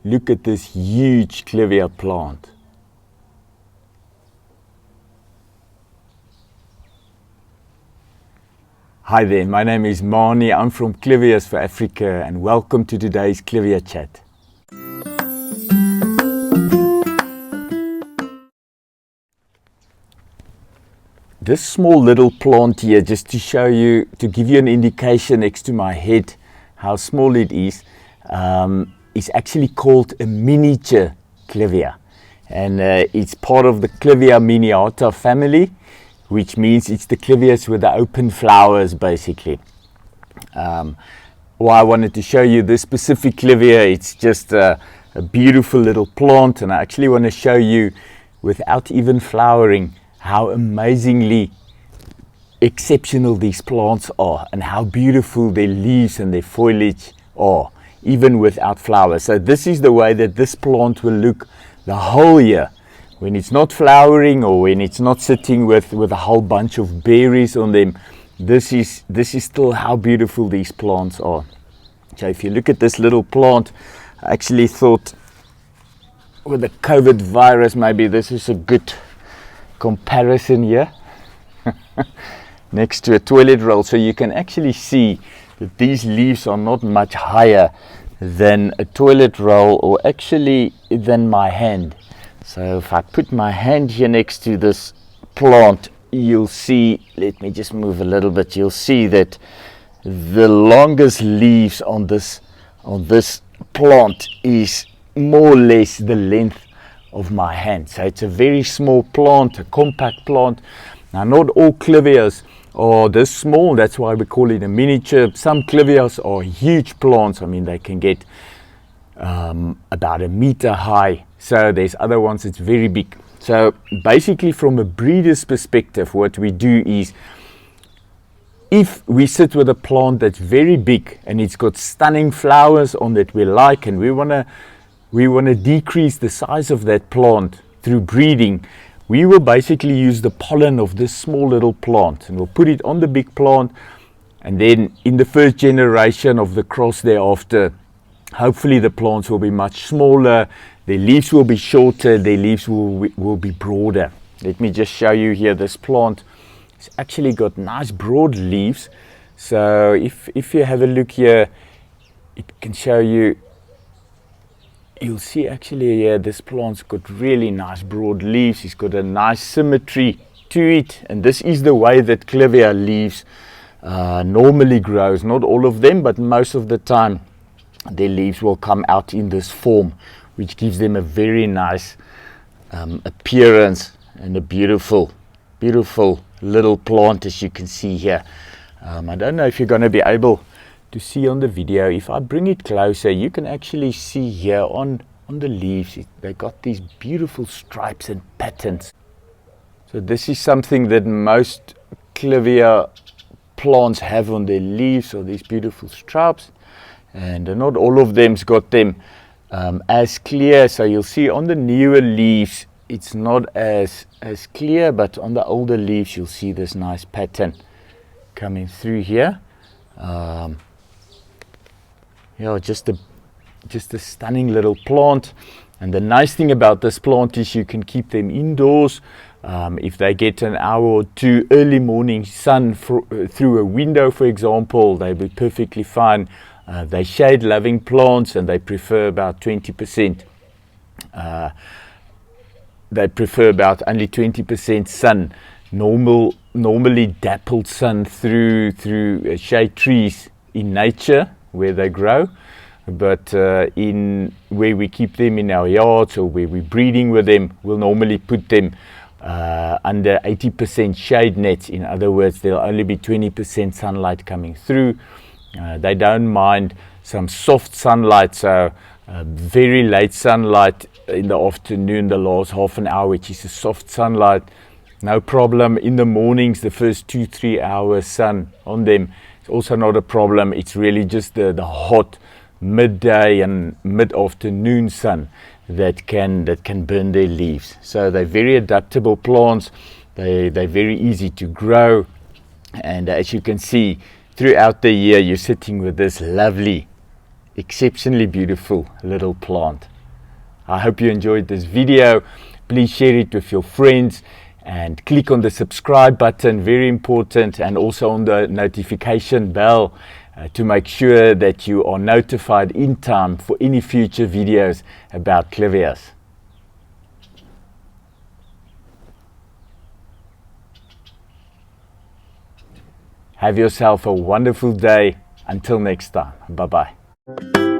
Look at this huge Clivia plant. Hi there, my name is Mani. I'm from Clivia's for Africa, and welcome to today's Clivia chat. This small little plant here, just to show you, to give you an indication next to my head how small it is actually called a miniature Clivia, and it's part of the Clivia miniata family, which means it's the Clivias with the open flowers basically. Why I wanted to show you this specific Clivia, it's just a beautiful little plant, and I actually want to show you without even flowering how amazingly exceptional these plants are and how beautiful their leaves and their foliage are, even without flowers. So this is the way that this plant will look the whole year. When it's not flowering or when it's not sitting with a whole bunch of berries on them, this is still how beautiful these plants are. So if you look at this little plant, I actually thought with the COVID virus, maybe this is a good comparison here next to a toilet roll, so you can actually see that these leaves are not much higher than a toilet roll, or actually than my hand. So if I put my hand here next to this plant, you'll see, let me just move a little bit, you'll see that the longest leaves on this plant is more or less the length of my hand. So it's a very small plant, a compact plant. Now, not all Clivias are this small, that's why we call it a miniature. Some Clivias are huge plants. I mean, they can get about 1 meter high. So there's other ones that's very big. So basically, from a breeder's perspective, what we do is, if we sit with a plant that's very big and it's got stunning flowers on that we like, and we want to decrease the size of that plant through breeding, we will basically use the pollen of this small little plant, and we'll put it on the big plant, and then in the first generation of the cross thereafter, hopefully the plants will be much smaller, their leaves will be shorter, their leaves will be broader. Let me just show you here. This plant has actually got nice broad leaves. So if you have a look here, it can show you. You'll see actually here, this plant's got really nice broad leaves. It's got a nice symmetry to it, and this is the way that Clivia leaves normally grows. Not all of them, but most of the time their leaves will come out in this form, which gives them a very nice appearance and a beautiful little plant, as you can see here. I don't know if you're going to be able to see on the video. If I bring it closer, you can actually see here on the leaves, they got these beautiful stripes and patterns. So this is something that most Clivia plants have on their leaves, or these beautiful stripes, and not all of them's got them as clear. So you'll see on the newer leaves it's not as clear, but on the older leaves you'll see this nice pattern coming through here. Just a stunning little plant. And the nice thing about this plant is you can keep them indoors. If they get an hour or two early morning sun through a window, for example, they'll be perfectly fine. They shade loving plants, and they prefer about 20%. They prefer about only 20% sun. Normally dappled sun through shade trees in nature where they grow, but in where we keep them in our yards or where we're breeding with them, we'll normally put them under 80% shade nets. In other words, there'll only be 20% sunlight coming through. They don't mind some soft sunlight, so very late sunlight in the afternoon, the last half an hour, which is a soft sunlight, no problem. In the mornings, the first 2-3 hours sun on them, it's also not a problem. It's really just the hot midday and mid-afternoon sun that can burn their leaves. So they're very adaptable plants. They're very easy to grow, and as you can see, throughout the year you're sitting with this lovely exceptionally beautiful little plant. I hope you enjoyed this video. Please share it with your friends and click on the subscribe button, very important, and also on the notification bell to make sure that you are notified in time for any future videos about Clivias. Have yourself a wonderful day. Until next time. Bye-bye.